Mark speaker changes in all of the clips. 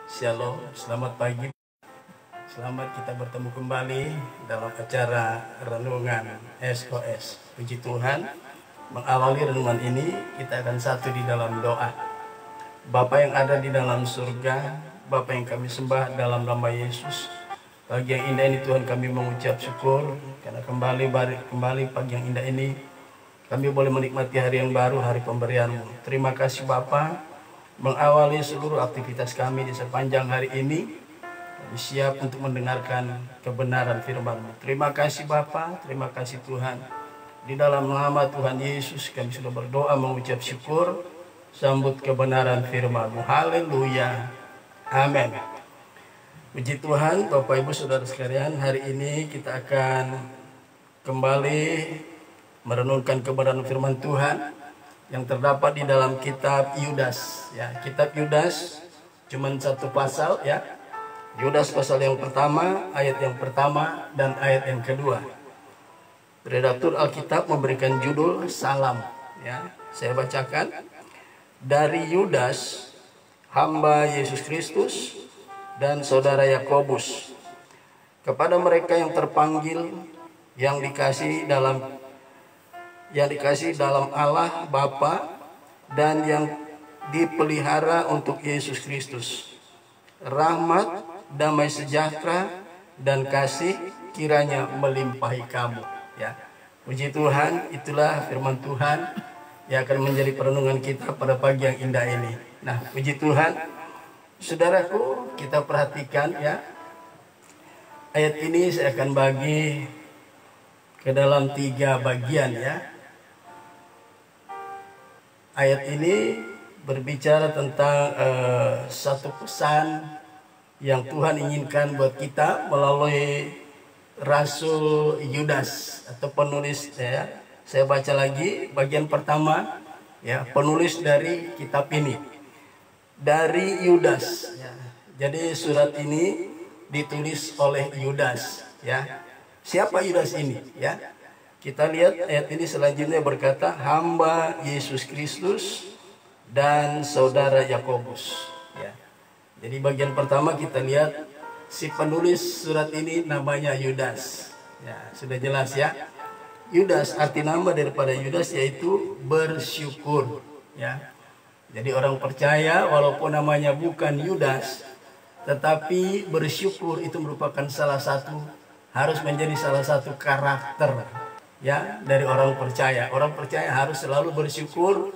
Speaker 1: Shalom, selamat pagi. Selamat kita bertemu kembali dalam acara renungan SOS. Puji Tuhan, mengawali renungan ini kita akan satu di dalam doa. Bapa yang ada di dalam surga, Bapa yang kami sembah dalam nama Yesus. Pagi yang indah ini Tuhan kami mengucap syukur karena kembali pagi yang indah ini kami boleh menikmati hari yang baru, hari pemberian-Mu. Terima kasih Bapa. Mengawali seluruh aktivitas kami di sepanjang hari ini, kami siap untuk mendengarkan kebenaran firman-Mu. Terima kasih Bapa, terima kasih Tuhan. Di dalam nama Tuhan Yesus kami sudah berdoa mengucap syukur, sambut kebenaran firman-Mu. Haleluya, amin. Puji Tuhan, Bapak Ibu Saudara sekalian, hari ini kita akan kembali merenungkan kebenaran firman Tuhan yang terdapat di dalam kitab Yudas. Ya, kitab Yudas cuma satu pasal ya. Yudas pasal yang pertama, ayat yang pertama dan ayat yang kedua. Redaktur Alkitab memberikan judul salam. Ya, saya bacakan dari Yudas, hamba Yesus Kristus dan saudara Yakobus, kepada mereka yang terpanggil, yang dikasihi dalam Allah Bapa dan yang dipelihara untuk Yesus Kristus. Rahmat, damai sejahtera dan kasih kiranya melimpahi kamu. Ya, puji Tuhan, itulah firman Tuhan yang akan menjadi perenungan kita pada pagi yang indah ini. Nah, puji Tuhan, saudaraku, kita perhatikan ya. Ayat ini saya akan bagi ke dalam 3 bagian ya. Ayat ini berbicara tentang satu pesan yang Tuhan inginkan buat kita melalui Rasul Yudas atau penulis ya. Saya baca lagi bagian pertama ya, penulis dari kitab ini dari Yudas ya. Jadi surat ini ditulis oleh Yudas ya. Siapa Yudas ini ya? Kita lihat ayat ini selanjutnya berkata, hamba Yesus Kristus dan saudara Yakobus. Ya. Jadi bagian pertama kita lihat si penulis surat ini namanya Yudas. Ya, sudah jelas ya. Yudas, arti nama daripada Yudas yaitu bersyukur. Ya. Jadi orang percaya walaupun namanya bukan Yudas, tetapi bersyukur itu merupakan harus menjadi salah satu karakter ya dari orang percaya. Orang percaya harus selalu bersyukur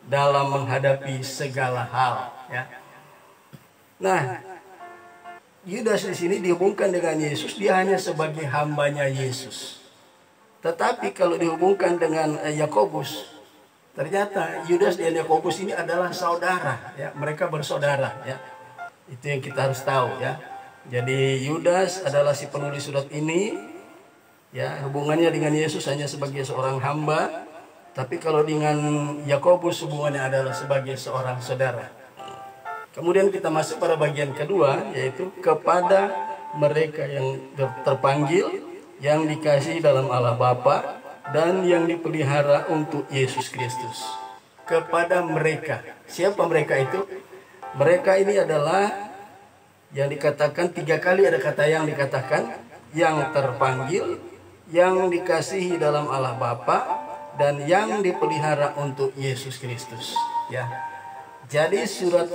Speaker 1: dalam menghadapi segala hal ya. Nah, Yudas di sini dihubungkan dengan Yesus, dia hanya sebagai hambanya Yesus. Tetapi kalau dihubungkan dengan Yakobus, ternyata Yudas dan Yakobus ini adalah saudara ya, mereka bersaudara ya. Itu yang kita harus tahu ya. Jadi Yudas adalah si penulis surat ini. Ya, hubungannya dengan Yesus hanya sebagai seorang hamba, tapi kalau dengan Yakobus hubungannya adalah sebagai seorang saudara. Kemudian kita masuk pada bagian kedua, yaitu kepada mereka yang terpanggil, yang dikasihi dalam Allah Bapa dan yang dipelihara untuk Yesus Kristus. Kepada mereka, siapa mereka itu? Mereka ini adalah yang dikatakan 3 kali ada kata yang dikatakan, yang terpanggil, yang dikasihi dalam Allah Bapa dan yang dipelihara untuk Yesus Kristus ya. Jadi surat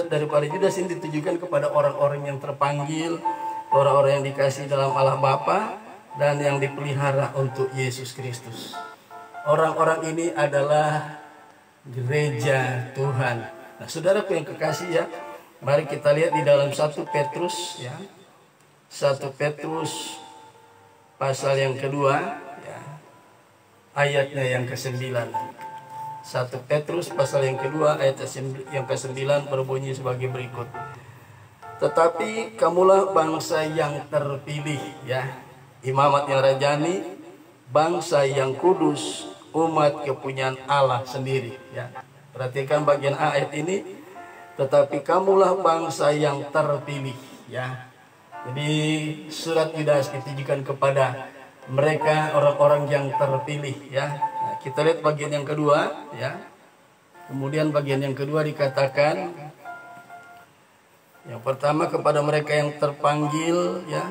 Speaker 1: daripada Yudas ini ditujukan kepada orang-orang yang terpanggil, orang-orang yang dikasihi dalam Allah Bapa dan yang dipelihara untuk Yesus Kristus. Orang-orang ini adalah gereja Tuhan. Nah, saudaraku yang kekasih ya, mari kita lihat di dalam 1 Petrus ya. 1 Petrus pasal yang kedua ya, ayatnya yang ke-9. 1 Petrus pasal yang kedua ayat yang ke-9 berbunyi sebagai berikut. Tetapi kamulah bangsa yang terpilih ya, imamat yang rajani, bangsa yang kudus, umat kepunyaan Allah sendiri ya. Perhatikan bagian ayat ini, tetapi kamulah bangsa yang terpilih ya. Jadi surat Yudas ditujukan kepada mereka, orang-orang yang terpilih ya. Nah, kita lihat bagian yang kedua ya. Kemudian bagian yang kedua dikatakan Yang pertama kepada mereka yang terpanggil, ya,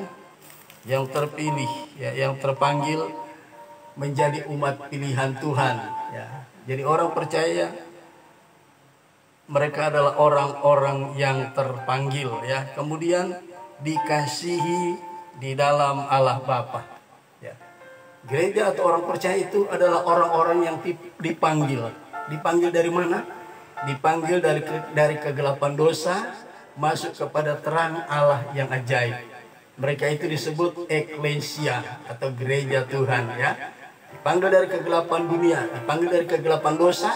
Speaker 1: yang terpilih, ya, yang terpanggil menjadi umat pilihan Tuhan. Ya. Jadi orang percaya mereka adalah orang-orang yang terpanggil, ya, kemudian dikasihi di dalam Allah Bapa. Ya. Gereja atau orang percaya itu adalah orang-orang yang dipanggil. Dipanggil dari mana? Dipanggil dari kegelapan dosa masuk kepada terang Allah yang ajaib. Mereka itu disebut eklesia atau gereja Tuhan, ya. Dipanggil dari kegelapan dunia, dipanggil dari kegelapan dosa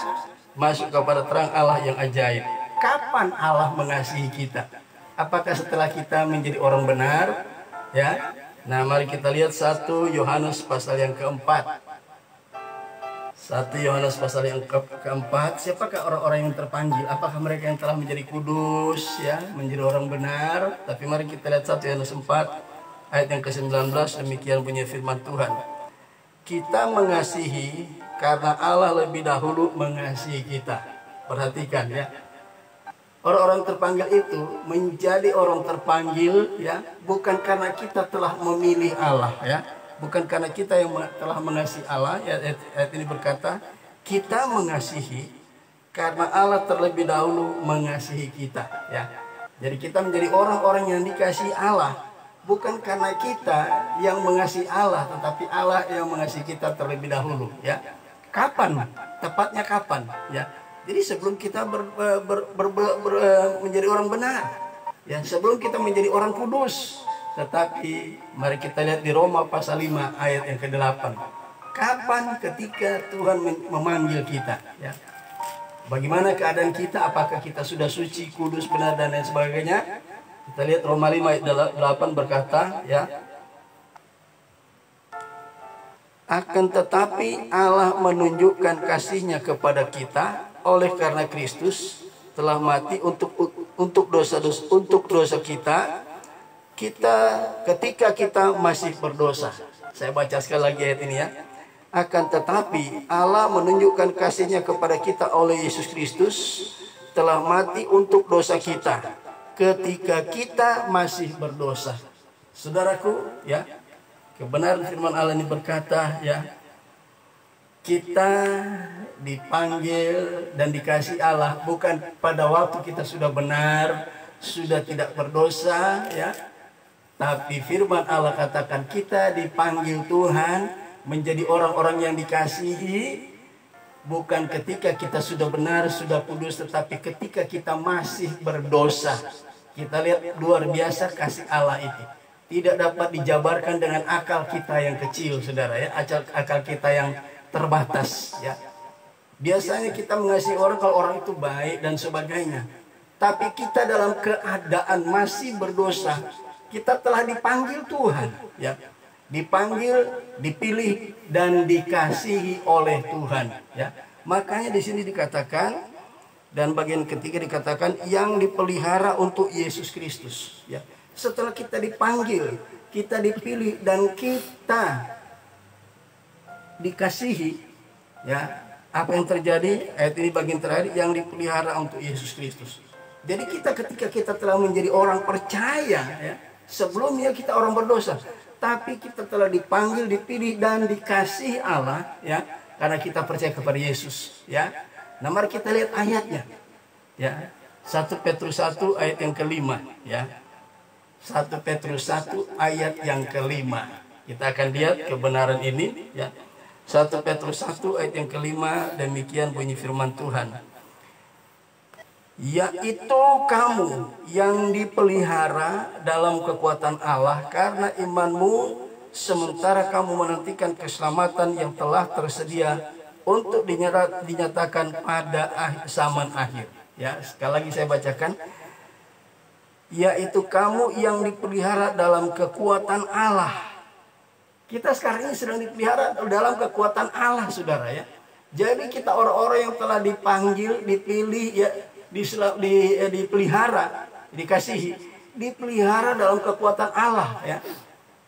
Speaker 1: masuk kepada terang Allah yang ajaib. Kapan Allah mengasihi kita? Apakah setelah kita menjadi orang benar? Ya. Nah, mari kita lihat 1 Yohanes pasal yang keempat. 1 Yohanes pasal yang keempat, siapakah orang-orang yang terpanggil? Apakah mereka yang telah menjadi kudus, ya, menjadi orang benar? Tapi mari kita lihat 1 Yohanes 4 ayat yang ke-19, demikian punya firman Tuhan. Kita mengasihi karena Allah lebih dahulu mengasihi kita. Perhatikan, ya. Orang-orang terpanggil itu menjadi orang terpanggil, ya, bukan karena kita telah memilih Allah, ya. Bukan karena kita yang telah mengasihi Allah. Ayat ini berkata, kita mengasihi karena Allah terlebih dahulu mengasihi kita. Ya. Jadi kita menjadi orang-orang yang dikasihi Allah. Bukan karena kita yang mengasihi Allah, tetapi Allah yang mengasihi kita terlebih dahulu. Ya. Kapan? Tepatnya kapan? Ya. Jadi sebelum kita menjadi orang benar, ya, sebelum kita menjadi orang kudus. Tetapi mari kita lihat di Roma pasal 5 ayat yang ke-8. Kapan ketika Tuhan memanggil kita, ya? Bagaimana keadaan kita? Apakah kita sudah suci, kudus, benar, dan lain sebagainya? Kita lihat Roma 5 ayat 8 berkata, ya. Akan tetapi Allah menunjukkan kasih-Nya kepada kita oleh karena Kristus telah mati untuk dosa kita ketika kita masih berdosa. Saya baca sekali lagi ayat ini, ya. Akan tetapi Allah menunjukkan kasih-Nya kepada kita oleh Yesus Kristus telah mati untuk dosa kita ketika kita masih berdosa. Saudaraku, ya, kebenaran firman Allah ini berkata, ya, kita dipanggil dan dikasih Allah bukan pada waktu kita sudah benar, sudah tidak berdosa, ya. Tapi firman Allah katakan kita dipanggil Tuhan menjadi orang-orang yang dikasihi bukan ketika kita sudah benar, sudah kudus, tetapi ketika kita masih berdosa. Kita lihat luar biasa kasih Allah itu. Tidak dapat dijabarkan dengan akal kita yang kecil, saudara, ya. Akal kita yang terbatas, ya. Biasanya kita mengasihi orang kalau orang itu baik dan sebagainya. Tapi kita dalam keadaan masih berdosa, kita telah dipanggil Tuhan, ya. Dipanggil, dipilih, dan dikasihi oleh Tuhan, ya. Makanya di sini dikatakan, dan bagian ketiga dikatakan yang dipelihara untuk Yesus Kristus, ya. Setelah kita dipanggil, kita dipilih, dan kita dikasihi, ya. Apa yang terjadi? Ayat ini bagian terakhir, yang dipelihara untuk Yesus Kristus. Jadi ketika kita telah menjadi orang percaya, ya, sebelumnya kita orang berdosa, tapi kita telah dipanggil, dipilih, dan dikasihi Allah, ya, karena kita percaya kepada Yesus, ya. Nah, mari kita lihat ayatnya, ya. 1 Petrus 1 ayat yang ke-5, ya. 1 Petrus 1 ayat yang ke-5. Kita akan lihat kebenaran ini, ya. 1 Petrus 1 ayat yang ke-5, demikian bunyi firman Tuhan. Yaitu kamu yang dipelihara dalam kekuatan Allah karena imanmu, sementara kamu menantikan keselamatan yang telah tersedia untuk dinyatakan pada zaman akhir. Ya, sekali lagi saya bacakan. Yaitu kamu yang dipelihara dalam kekuatan Allah. Kita sekarang ini sedang dipelihara dalam kekuatan Allah, saudara, ya. Jadi kita orang-orang yang telah dipanggil, dipilih, ya, dipelihara, dikasihi, dipelihara dalam kekuatan Allah, ya.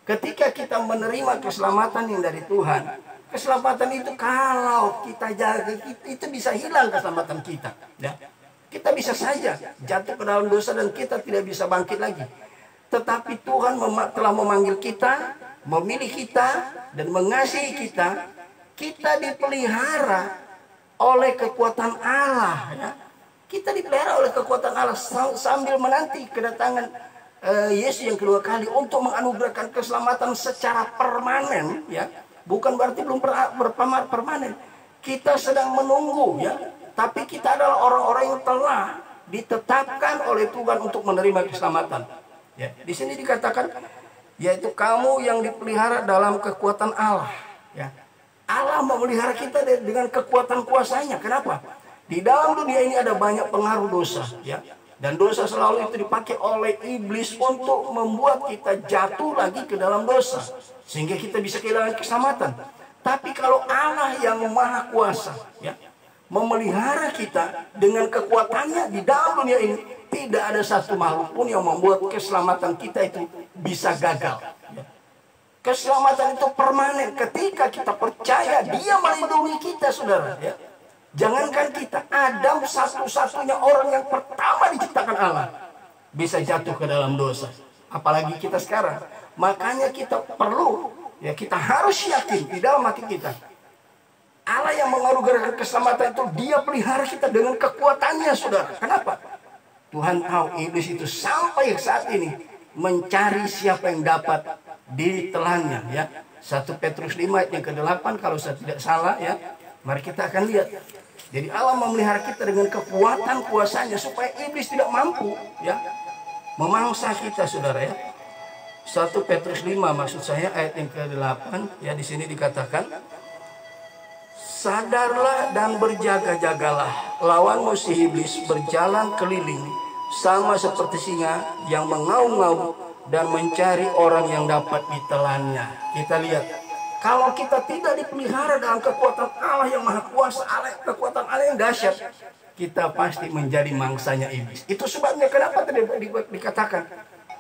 Speaker 1: Ketika kita menerima keselamatan yang dari Tuhan, keselamatan itu kalau kita jaga, itu bisa hilang keselamatan kita, ya. Kita bisa saja jatuh ke dalam dosa dan kita tidak bisa bangkit lagi. Tetapi Tuhan telah memanggil kita, memilih kita, dan mengasihi kita. Kita dipelihara oleh kekuatan Allah. Ya. Kita dipelihara oleh kekuatan Allah sambil menanti kedatangan Yesus yang kedua kali untuk menganugerahkan keselamatan secara permanen. Ya. Bukan berarti belum permanen. Kita sedang menunggu, ya. Tapi kita adalah orang-orang yang telah ditetapkan oleh Tuhan untuk menerima keselamatan. Ya. Di sini dikatakan, yaitu kamu yang dipelihara dalam kekuatan Allah. Ya. Allah memelihara kita dengan kekuatan kuasanya. Kenapa? Di dalam dunia ini ada banyak pengaruh dosa, ya. Dan dosa selalu itu dipakai oleh iblis untuk membuat kita jatuh lagi ke dalam dosa, sehingga kita bisa kehilangan keselamatan. Tapi kalau Allah yang maha kuasa, ya, memelihara kita dengan kekuatannya di dalam dunia ini, tidak ada satu makhluk pun yang membuat keselamatan kita itu bisa gagal. Ya. Keselamatan itu permanen ketika kita percaya Dia melindungi kita, saudara. Ya. Jangankan kita, Adam satu-satunya orang yang pertama diciptakan Allah bisa jatuh ke dalam dosa. Apalagi kita sekarang. Makanya kita perlu, ya, kita harus yakin di dalam hati kita, Allah yang menganugerahkan keselamatan itu, Dia pelihara kita dengan kekuatannya, saudara. Kenapa? Tuhan tahu iblis itu sampai saat ini mencari siapa yang dapat ditelannya, ya. 1 Petrus 5 ayat yang ke-8 kalau saya tidak salah, ya. Mari kita akan lihat. Jadi Allah memelihara kita dengan kekuatan kuasanya supaya iblis tidak mampu, ya, memangsa kita, saudara, ya. 1 Petrus 5 maksud saya ayat yang ke-8, ya, di sini dikatakan, sadarlah dan berjaga-jagalah, lawan musuh iblis berjalan keliling sama seperti singa yang mengaum-ngaum dan mencari orang yang dapat ditelannya. Kita lihat, kalau kita tidak dipelihara dalam kekuatan Allah yang maha kuasa, kekuatan Allah yang dahsyat, kita pasti menjadi mangsanya iblis. Itu sebabnya kenapa tadi dikatakan,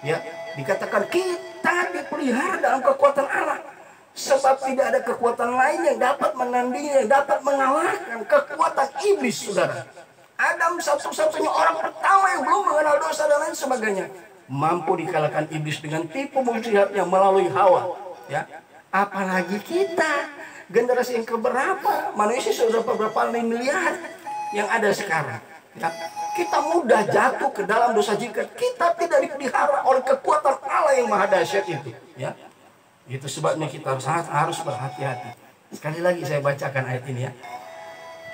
Speaker 1: ya, dikatakan kita dipelihara dalam kekuatan Allah. Sebab tidak ada kekuatan lain yang dapat menandingi, yang dapat mengalahkan kekuatan iblis, saudara. Adam satu-satunya orang pertama yang belum mengenal dosa dan lain sebagainya, mampu dikalahkan iblis dengan tipu muslihatnya melalui Hawa, ya. Apalagi kita, generasi yang keberapa, manusia sudah berapa miliar yang ada sekarang, ya. Kita mudah jatuh ke dalam dosa jika kita tidak dipelihara oleh kekuatan Allah yang maha dahsyat itu, ya. Itu sebabnya kita harus berhati-hati. Sekali lagi saya bacakan ayat ini, ya.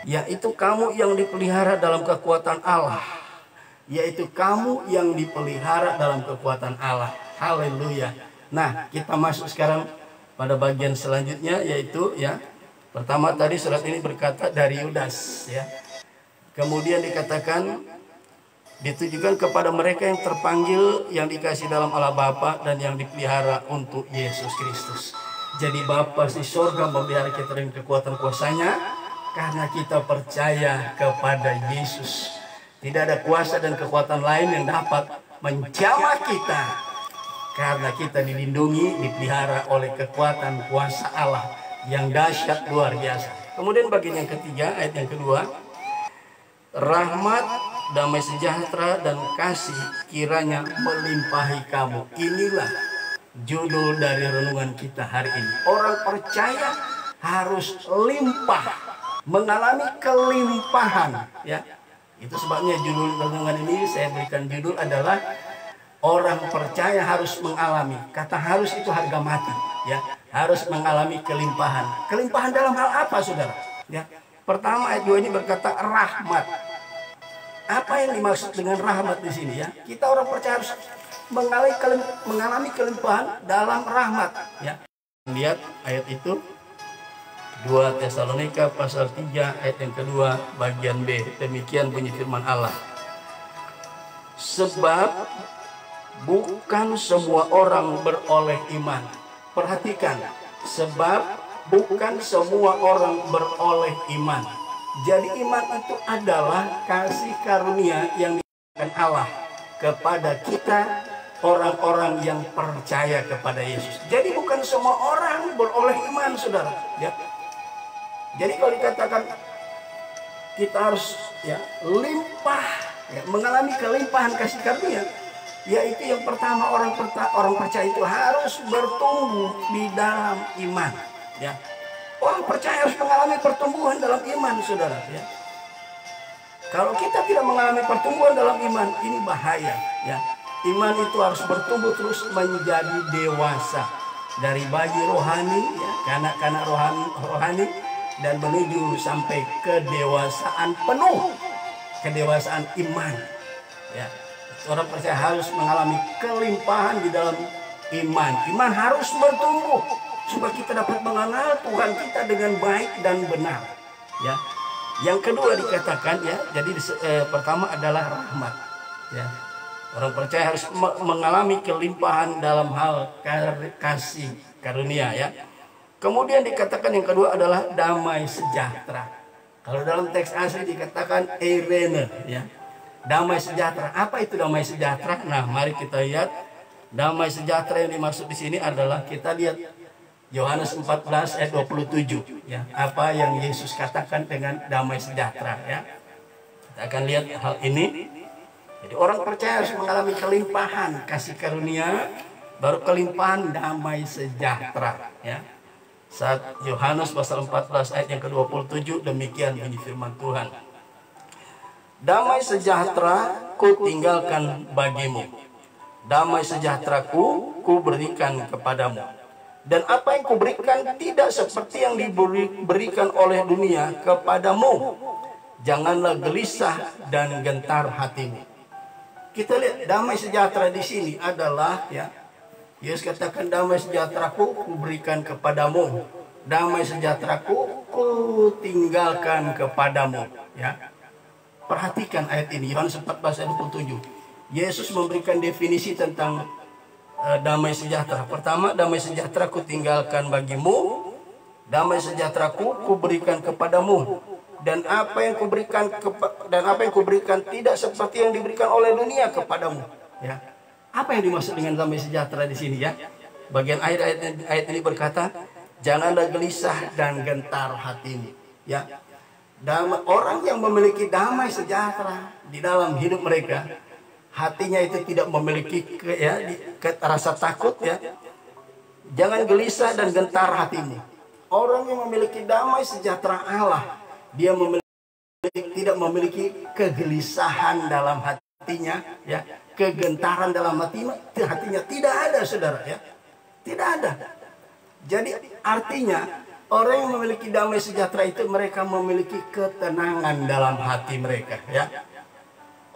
Speaker 1: Yaitu kamu yang dipelihara dalam kekuatan Allah. Yaitu kamu yang dipelihara dalam kekuatan Allah. Haleluya. Nah, kita masuk sekarang pada bagian selanjutnya, yaitu, ya, pertama tadi surat ini berkata dari Yudas, ya. Kemudian dikatakan ditujukan kepada mereka yang terpanggil, yang dikasih dalam Allah Bapa dan yang dipelihara untuk Yesus Kristus. Jadi Bapa di sorga memelihara kita dengan kekuatan kuasanya karena kita percaya kepada Yesus. Tidak ada kuasa dan kekuatan lain yang dapat menjamah kita, karena kita dilindungi, dipelihara oleh kekuatan kuasa Allah yang dahsyat luar biasa. Kemudian bagian yang ketiga, ayat yang kedua, rahmat, damai sejahtera dan kasih kiranya melimpahi kamu. Inilah judul dari renungan kita hari ini. Orang percaya harus limpah, mengalami kelimpahan, ya. Itu sebabnya judul renungan ini saya berikan judul adalah orang percaya harus mengalami. Kata harus itu harga mati, ya. Harus mengalami kelimpahan. Kelimpahan dalam hal apa, saudara? Ya. Pertama ayat 2 ini berkata rahmat. Apa yang dimaksud dengan rahmat di sini, ya? Kita orang percaya harus mengalami kelimpahan dalam rahmat, ya. Lihat ayat itu 2 Tesalonika pasal 3 ayat yang kedua bagian B. Demikian bunyi firman Allah. Sebab bukan semua orang beroleh iman. Perhatikan, sebab bukan semua orang beroleh iman. Jadi iman itu adalah kasih karunia yang diberikan Allah kepada kita, orang-orang yang percaya kepada Yesus. Jadi bukan semua orang beroleh iman, saudara, ya. Jadi kalau dikatakan kita harus ya limpah, ya, mengalami kelimpahan kasih karunia. Yaitu yang pertama, orang percaya itu harus bertumbuh di dalam iman. Ya, orang percaya harus mengalami pertumbuhan dalam iman, saudara. Ya, kalau kita tidak mengalami pertumbuhan dalam iman, ini bahaya. Ya, iman itu harus bertumbuh terus menjadi dewasa, dari bayi rohani, ya, kanak-kanak rohani, dan menuju sampai kedewasaan penuh, kedewasaan iman. Ya, orang percaya harus mengalami kelimpahan di dalam iman. Iman harus bertumbuh supaya kita dapat mengenal Tuhan kita dengan baik dan benar. Ya, yang kedua dikatakan, ya, jadi pertama adalah rahmat. Ya, orang percaya harus mengalami kelimpahan dalam hal kasih karunia. Ya, kemudian dikatakan yang kedua adalah damai sejahtera. Kalau dalam teks asli dikatakan eirene, ya, damai sejahtera. Apa itu damai sejahtera? Nah, mari kita lihat damai sejahtera yang dimaksud di sini adalah, kita lihat Yohanes 14 ayat 27, ya. Apa yang Yesus katakan dengan damai sejahtera, ya. Kita akan lihat hal ini. Jadi orang percaya harus mengalami kelimpahan kasih karunia, baru kelimpahan damai sejahtera, ya. Saat Yohanes pasal 14 ayat yang ke-27, demikian bunyi firman Tuhan. Damai sejahtera ku tinggalkan bagimu, damai sejahteraku ku berikan kepadamu. Dan apa yang ku berikan tidak seperti yang diberikan oleh dunia kepadamu. Janganlah gelisah dan gentar hatimu. Kita lihat damai sejahtera di sini adalah, ya, Yesus katakan damai sejahteraku ku berikan kepadamu, damai sejahteraku ku tinggalkan kepadamu. Ya, perhatikan ayat ini, Yohanes 14 ayat 27. Yesus memberikan definisi tentang damai sejahtera. Pertama, damai sejahtera ku tinggalkan bagimu, damai sejahtera ku berikan kepadamu. Dan apa yang kuberikan tidak seperti yang diberikan oleh dunia kepadamu. Ya, apa yang dimaksud dengan damai sejahtera di sini, ya? Bagian ayat ini berkata, janganlah gelisah dan gentar hatimu. Ya, orang yang memiliki damai sejahtera di dalam hidup mereka, hatinya itu tidak memiliki rasa takut, ya. Jangan gelisah dan gentar hatimu. Orang yang memiliki damai sejahtera Allah, dia tidak memiliki kegelisahan dalam hatinya, ya. Kegentaran dalam hatinya tidak ada, saudara, ya. Tidak ada. Jadi artinya orang yang memiliki damai sejahtera itu mereka memiliki ketenangan dalam hati mereka, ya.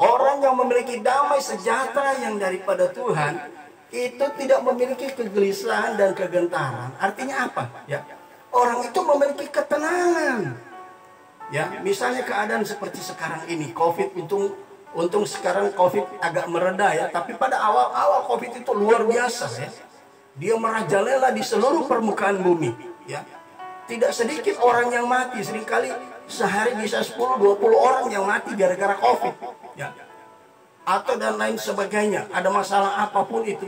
Speaker 1: Orang yang memiliki damai sejahtera yang daripada Tuhan itu tidak memiliki kegelisahan dan kegentaran. Artinya apa? Ya, orang itu memiliki ketenangan. Ya, misalnya keadaan seperti sekarang ini, COVID, untung sekarang COVID agak mereda, ya. Tapi pada awal-awal COVID itu luar biasa, ya. Dia merajalela di seluruh permukaan bumi, ya. Tidak sedikit orang yang mati, seringkali sehari bisa 10-20 orang yang mati gara-gara COVID, ya. Atau dan lain sebagainya, ada masalah apapun itu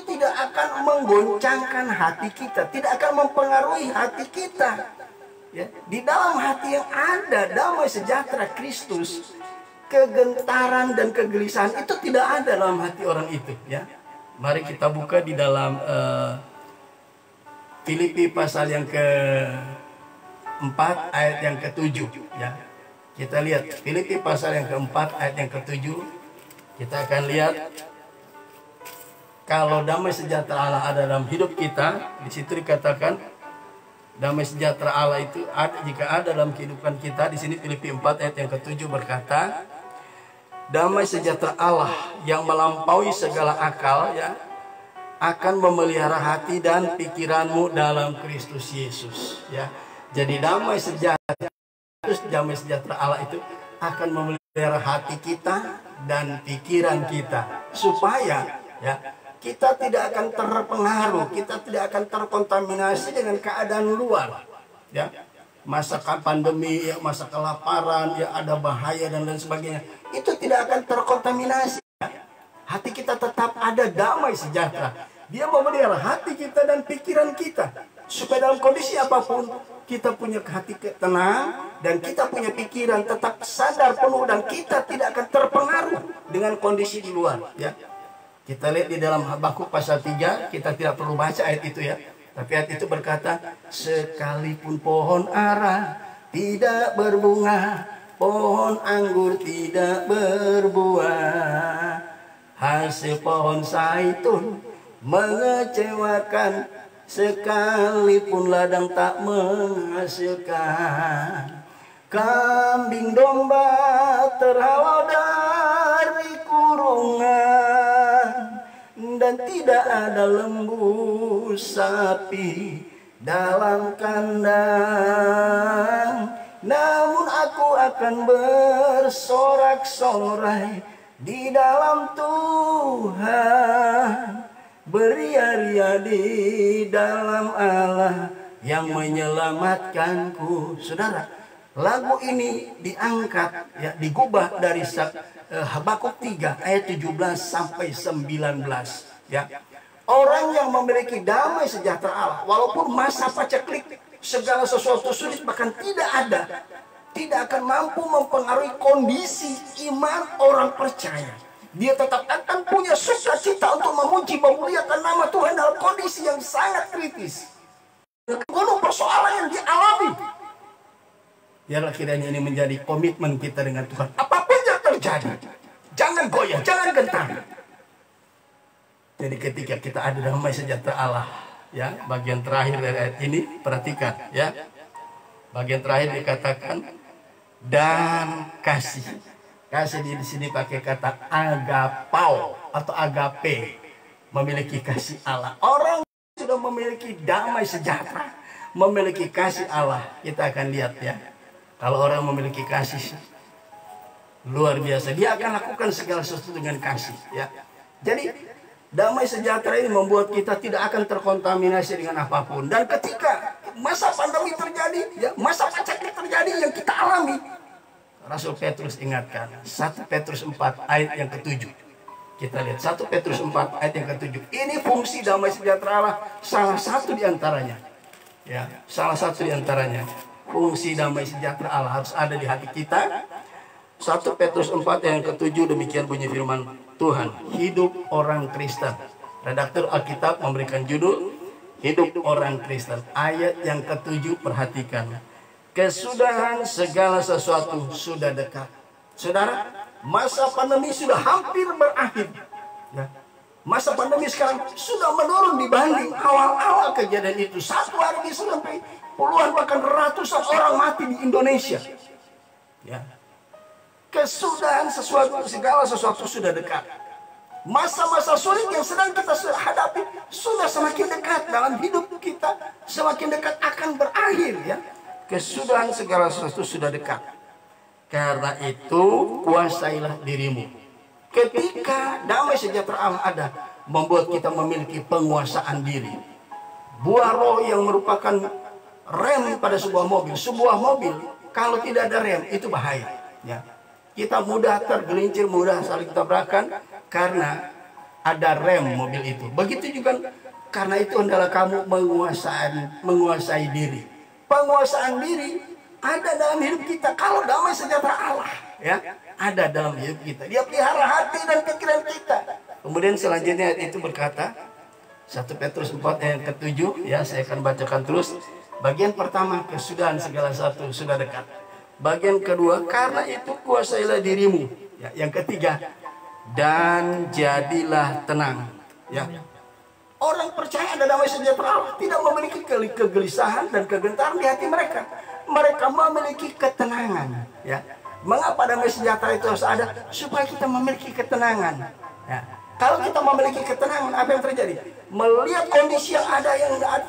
Speaker 1: tidak akan menggoncangkan hati kita, tidak akan mempengaruhi hati kita, ya. Di dalam hati yang ada damai sejahtera Kristus, kegentaran dan kegelisahan itu tidak ada dalam hati orang itu, ya. Mari kita buka di dalam Filipi pasal yang ke-4 ayat yang ke-7, ya. Kita lihat Filipi pasal yang ke-4 ayat yang ke-7. Kita akan lihat kalau damai sejahtera Allah ada dalam hidup kita. Di situ dikatakan damai sejahtera Allah itu jika ada dalam kehidupan kita. Di sini Filipi 4 ayat yang ke-7 berkata, damai sejahtera Allah yang melampaui segala akal, ya, akan memelihara hati dan pikiranmu dalam Kristus Yesus, ya. Jadi damai sejahtera Allah itu akan memelihara hati kita dan pikiran kita, supaya, ya, kita tidak akan terpengaruh, kita tidak akan terkontaminasi dengan keadaan luar, ya. Masa pandemi, ya, masa kelaparan, ya, ada bahaya dan lain sebagainya, itu tidak akan terkontaminasi, ya. Hati kita tetap ada damai sejahtera. Dia memelihara hati kita dan pikiran kita. Supaya dalam kondisi apapun kita punya hati tenang dan kita punya pikiran tetap sadar penuh dan kita tidak akan terpengaruh dengan kondisi di luar, ya. Kita lihat di dalam Habakuk pasal 3, kita tidak perlu baca ayat itu, ya. Tapi ayat itu berkata, sekalipun pohon ara tidak berbunga, pohon anggur tidak berbuah, hasil pohon zaitun mengecewakan, sekalipun ladang tak menghasilkan, kambing domba terhalau dari kurungan, dan tidak ada lembu sapi dalam kandang. Namun aku akan bersorak-sorai di dalam Tuhan, beria-ria di dalam Allah yang menyelamatkanku. Saudara, lagu ini diangkat, ya, digubah dari Habakuk 3 ayat 17 sampai 19, ya. Orang yang memiliki damai sejahtera Allah, walaupun masa paceklik, segala sesuatu sulit, bahkan tidak ada, tidak akan mampu mempengaruhi kondisi iman orang percaya. Dia tetap akan punya sukacita untuk memuji, memuliakan nama Tuhan dalam kondisi yang sangat kritis. Penuh persoalan yang dialami. Biarlah kiranya ini menjadi komitmen kita dengan Tuhan. Apapun yang terjadi, jangan goyah, jangan gentar. Jadi ketika kita ada damai sejahtera Allah, ya, bagian terakhir dari ayat ini, perhatikan, ya. Bagian terakhir dikatakan dan kasih. Kasih di sini pakai kata agapau atau agape, memiliki kasih Allah. Orang sudah memiliki damai sejahtera, memiliki kasih Allah. Kita akan lihat, ya. Kalau orang memiliki kasih luar biasa, dia akan lakukan segala sesuatu dengan kasih, ya. Jadi damai sejahtera ini membuat kita tidak akan terkontaminasi dengan apapun. Dan ketika masa pandemi terjadi, ya, masa paceklik terjadi yang kita alami, Rasul Petrus ingatkan 1 Petrus 4 ayat yang ke-7. Kita lihat 1 Petrus 4 ayat yang ke-7. Ini fungsi damai sejahtera Allah, salah satu di antaranya. Ya, salah satu di antaranya. Fungsi damai sejahtera Allah harus ada di hati kita. 1 Petrus 4 yang ke-7 demikian bunyi firman Tuhan. Hidup orang Kristen. Redaktur Alkitab memberikan judul Hidup orang Kristen. Ayat yang ke-7 perhatikan. Kesudahan segala sesuatu sudah dekat. Saudara, masa pandemi sudah hampir berakhir, ya. Masa pandemi sekarang sudah menurun dibanding awal-awal kejadian itu. Satu hari bisa sampai puluhan bahkan ratusan orang mati di Indonesia, ya. Kesudahan segala sesuatu sudah dekat. Masa-masa sulit yang sedang kita hadapi sudah semakin dekat dalam hidup kita, semakin dekat akan berakhir, ya. Kesudahan segala sesuatu sudah dekat. Karena itu kuasailah dirimu. Ketika damai sejahtera Allah ada, membuat kita memiliki penguasaan diri. Buah roh yang merupakan rem pada sebuah mobil. Sebuah mobil kalau tidak ada rem itu bahaya, ya. Kita mudah tergelincir, mudah saling tabrakan karena ada rem mobil itu. Begitu juga karena itu hendaklah kamu menguasai diri. Penguasaan diri ada dalam hidup kita kalau damai sejahtera Allah, ya, ada dalam hidup kita. Dia pelihara hati dan pikiran kita. Kemudian selanjutnya itu berkata 1 Petrus 4 ayat ke-7, ya, saya akan bacakan terus. Bagian pertama, kesudahan segala sesuatu sudah dekat. Bagian kedua, karena itu kuasailah dirimu. Ya, yang ketiga, dan jadilah tenang, ya. Orang percaya ada damai sejahtera Allah tidak memiliki kegelisahan dan kegentaran di hati mereka. Mereka memiliki ketenangan, ya. Mengapa damai sejahtera itu harus ada? Supaya kita memiliki ketenangan, ya. Kalau kita memiliki ketenangan, apa yang terjadi? Melihat kondisi yang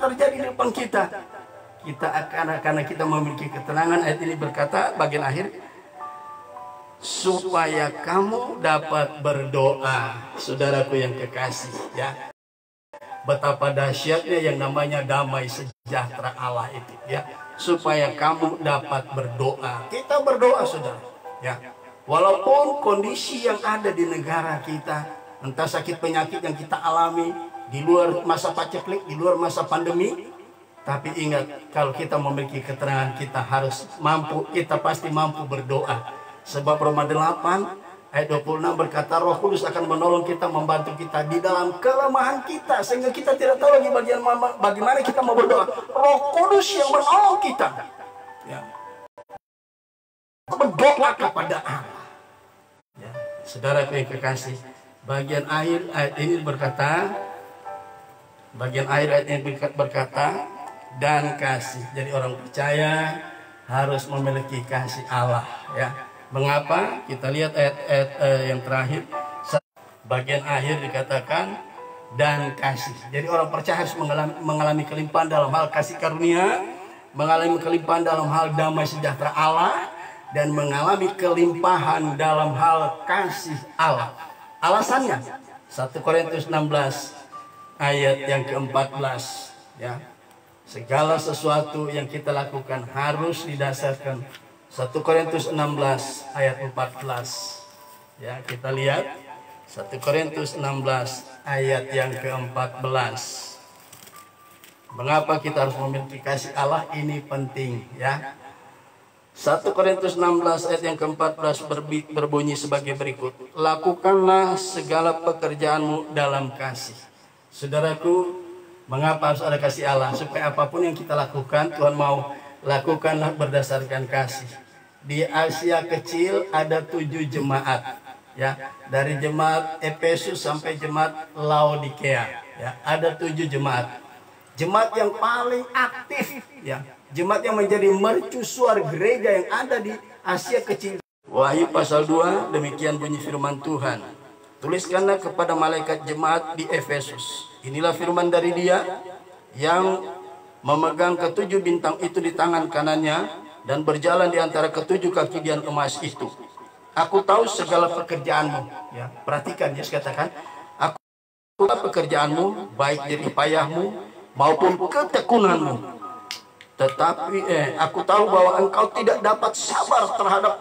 Speaker 1: terjadi di depan kita, kita akan, karena kita memiliki ketenangan, ayat ini berkata bagian akhir, supaya kamu dapat berdoa. Saudaraku yang kekasih, ya. Betapa dahsyatnya yang namanya damai sejahtera Allah itu, ya. Supaya kamu dapat berdoa. Kita berdoa, saudara, ya. Walaupun kondisi yang ada di negara kita, entah sakit penyakit yang kita alami di luar masa paceklik, di luar masa pandemi, Tapi ingat, kalau kita memiliki keterangan, kita pasti mampu berdoa. Sebab Roma 8 ayat 26 berkata, Roh Kudus akan menolong kita, membantu kita di dalam kelemahan kita, sehingga kita tidak tahu lagi bagaimana kita mau berdoa. Roh Kudus yang menolong kita, ya, berdoa kepada Allah. Ya, saudara yang kekasih, bagian akhir ayat ini berkata, dan kasih. Jadi orang percaya harus memiliki kasih Allah, ya. Mengapa? Kita lihat ayat yang terakhir, bagian akhir dikatakan dan kasih. Jadi orang percaya harus mengalami kelimpahan dalam hal kasih karunia, mengalami kelimpahan dalam hal damai sejahtera Allah, dan mengalami kelimpahan dalam hal kasih Allah. Alasannya 1 Korintus 16 ayat yang ke-14, ya. Segala sesuatu yang kita lakukan harus didasarkan 1 Korintus 16 ayat 14. Ya, kita lihat 1 Korintus 16 ayat yang ke-14. Mengapa kita harus memiliki kasih Allah? Ini penting, ya. 1 Korintus 16 ayat yang ke-14 berbunyi sebagai berikut. Lakukanlah segala pekerjaanmu dalam kasih. Saudaraku, mengapa harus ada kasih Allah? Supaya apapun yang kita lakukan, Tuhan mau lakukanlah berdasarkan kasih. Di Asia kecil ada 7 jemaat, ya, dari jemaat Efesus sampai jemaat Laodikea, ya, ada 7 jemaat. Jemaat yang paling aktif, ya, jemaat yang menjadi mercusuar gereja yang ada di Asia kecil. Wahyu pasal 2, demikian bunyi firman Tuhan. Tuliskanlah kepada malaikat jemaat di Efesus. Inilah firman dari Dia yang memegang ke-7 bintang itu di tangan kanannya dan berjalan di antara ke-7 kaki dian emas itu. Aku tahu segala pekerjaanmu. Ya, perhatikan, Yesus katakan, aku tahu pekerjaanmu, baik jerih payahmu maupun ketekunanmu. Tetapi aku tahu bahwa engkau tidak dapat sabar terhadap.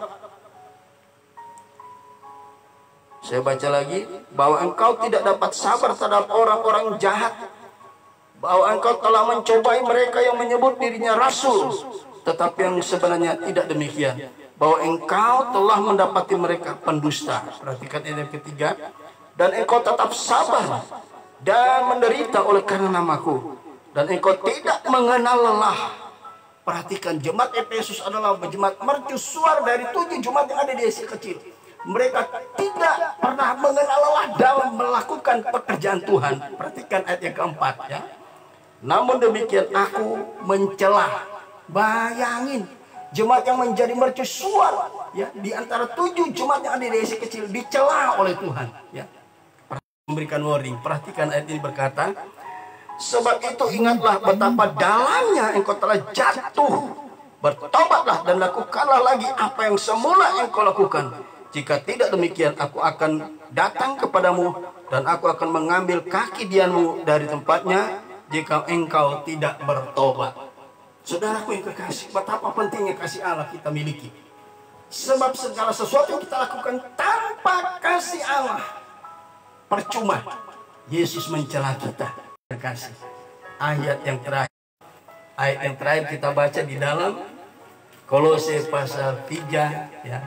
Speaker 1: Saya baca lagi, bahwa engkau tidak dapat sabar terhadap orang-orang jahat, bahwa engkau telah mencobai mereka yang menyebut dirinya rasul, tetapi yang sebenarnya tidak demikian, bahwa engkau telah mendapati mereka pendusta. Perhatikan ayat yang ketiga, dan engkau tetap sabar dan menderita oleh karena namaku, dan engkau tidak mengenal lelah. Perhatikan, jemaat Efesus adalah jemaat mercusuar dari 7 jemaat yang ada di Asia kecil. Mereka tidak pernah mengenal lelah dalam melakukan pekerjaan Tuhan. Perhatikan ayat yang keempat, ya. Namun demikian aku mencela. Bayangin, jemaat yang menjadi mercusuar, ya, di antara 7 jemaat yang ada di Asia kecil dicela oleh Tuhan, ya. Memberikan warning. Perhatikan ayat ini berkata, sebab itu ingatlah betapa dalamnya engkau telah jatuh. Bertobatlah dan lakukanlah lagi apa yang semula engkau lakukan. Jika tidak demikian, aku akan datang kepadamu dan aku akan mengambil kaki dianmu dari tempatnya jika engkau tidak bertobat. Saudaraku yang kekasih, betapa pentingnya kasih Allah kita miliki. Sebab segala sesuatu yang kita lakukan tanpa kasih Allah, percuma. Yesus mencela kita. Kasih. Ayat yang terakhir kita baca di dalam Kolose pasal 3, ya.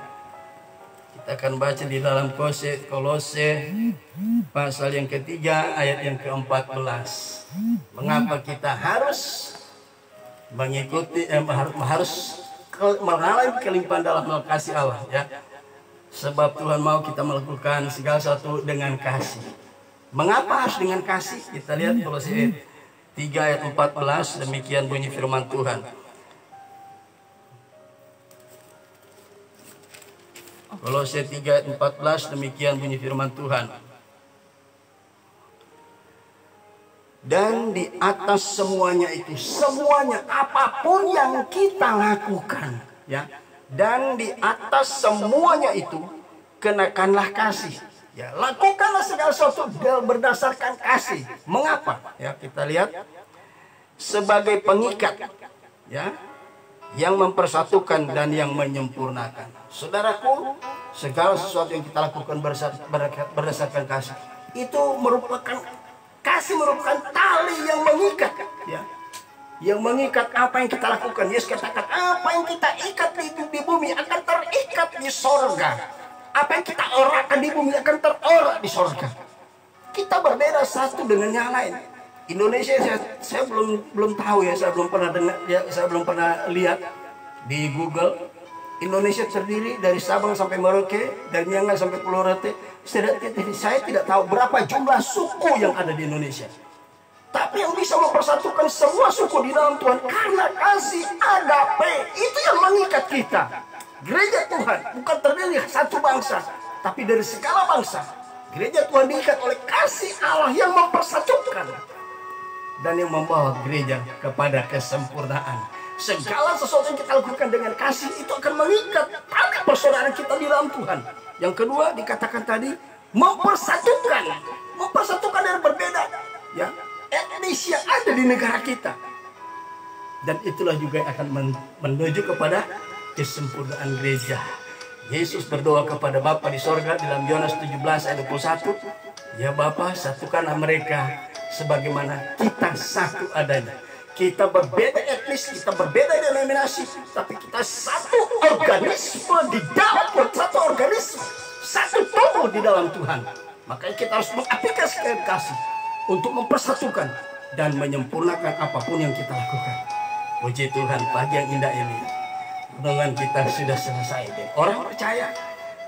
Speaker 1: Kita akan baca di dalam Kolose pasal yang ketiga ayat yang ke-14. Mengapa kita harus mengikuti harus mengalami kelimpahan dalam kasih Allah, ya. Sebab Tuhan mau kita melakukan segala sesuatu dengan kasih. Mengapa harus dengan kasih? Kita lihat Kolose 3 ayat 14, demikian bunyi firman Tuhan. Kolose 3 ayat 14, demikian bunyi firman Tuhan. Dan di atas semuanya itu, semuanya apapun yang kita lakukan, ya. Dan di atas semuanya itu kenakanlah kasih. Ya, lakukanlah segala sesuatu berdasarkan kasih. Mengapa? Ya, kita lihat sebagai pengikat, ya, yang mempersatukan dan yang menyempurnakan. Saudaraku, segala sesuatu yang kita lakukan berdasarkan kasih itu merupakan tali yang mengikat, ya. yang mengikat apa yang kita lakukan. Yesus katakan, apa yang kita ikat di bumi akan terikat di sorga. Apa yang kita orakan di bumi akan terorak di sorga. Kita berbeda satu dengan yang lain. Indonesia saya belum tahu ya, saya belum pernah dengar ya, saya belum pernah lihat di Google. Indonesia terdiri dari Sabang sampai Merauke, dari Miangas sampai Pulau Rote. Saya tidak tahu berapa jumlah suku yang ada di Indonesia. Tapi yang bisa mempersatukan semua suku di dalam Tuhan karena kasih agape, itu yang mengikat kita. Gereja Tuhan bukan terdiri satu bangsa, tapi dari segala bangsa. Gereja Tuhan diikat oleh kasih Allah yang mempersatukan dan yang membawa gereja kepada kesempurnaan. Segala sesuatu yang kita lakukan dengan kasih itu akan mengikat tali persaudaraan kita di dalam Tuhan. Yang kedua dikatakan tadi mempersatukan yang berbeda, ya, etnis yang ada di negara kita. Dan itulah juga yang akan menuju kepada kesempurnaan gereja. Yesus berdoa kepada Bapa di sorga dalam Yohanes 17 ayat 21. Ya Bapa, satukanlah mereka sebagaimana kita satu adanya. Kita berbeda etnis, kita berbeda denominasi, tapi kita satu organisme di dalam satu organisme, satu tubuh di dalam Tuhan. Makanya kita harus mengaplikasikan kasih untuk mempersatukan dan menyempurnakan apapun yang kita lakukan. Puji Tuhan, pagi yang indah ini renungan kita sudah selesai. Orang percaya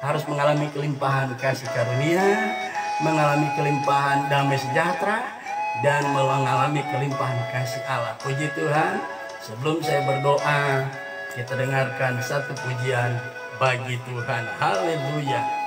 Speaker 1: harus mengalami kelimpahan kasih karunia, mengalami kelimpahan damai sejahtera, dan mengalami kelimpahan kasih Allah. Puji Tuhan. Sebelum saya berdoa, kita dengarkan satu pujian bagi Tuhan. Haleluya.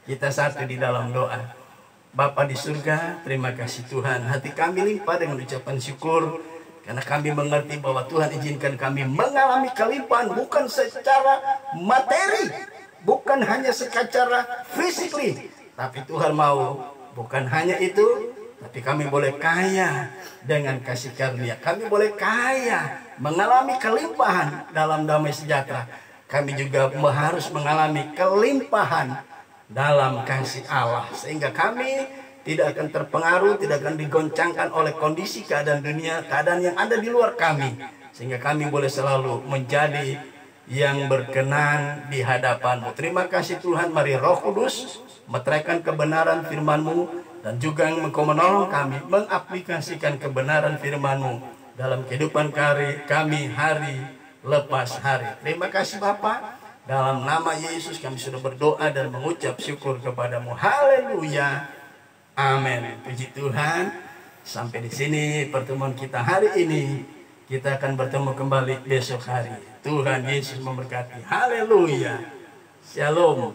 Speaker 1: Kita satu di dalam doa. Bapa di surga, terima kasih Tuhan. Hati kami limpah dengan ucapan syukur karena kami mengerti bahwa Tuhan izinkan kami mengalami kelimpahan bukan secara materi, bukan hanya secara physically, tapi Tuhan mau bukan hanya itu, tapi kami boleh kaya dengan kasih karunia. Kami boleh kaya mengalami kelimpahan dalam damai sejahtera. Kami juga harus mengalami kelimpahan dalam kasih Allah, sehingga kami tidak akan terpengaruh, tidak akan digoncangkan oleh kondisi keadaan dunia, keadaan yang ada di luar kami, sehingga kami boleh selalu menjadi yang berkenan di hadapan-Mu. Terima kasih Tuhan. Mari Roh Kudus meteraikan kebenaran firman-Mu dan juga Engkau menolong kami mengaplikasikan kebenaran firman-Mu dalam kehidupan kami hari lepas hari. Terima kasih Bapak. Dalam nama Yesus kami sudah berdoa dan mengucap syukur kepadamu. Haleluya. Amin. Puji Tuhan. Sampai di sini pertemuan kita hari ini. Kita akan bertemu kembali besok hari. Tuhan Yesus memberkati. Haleluya. Shalom.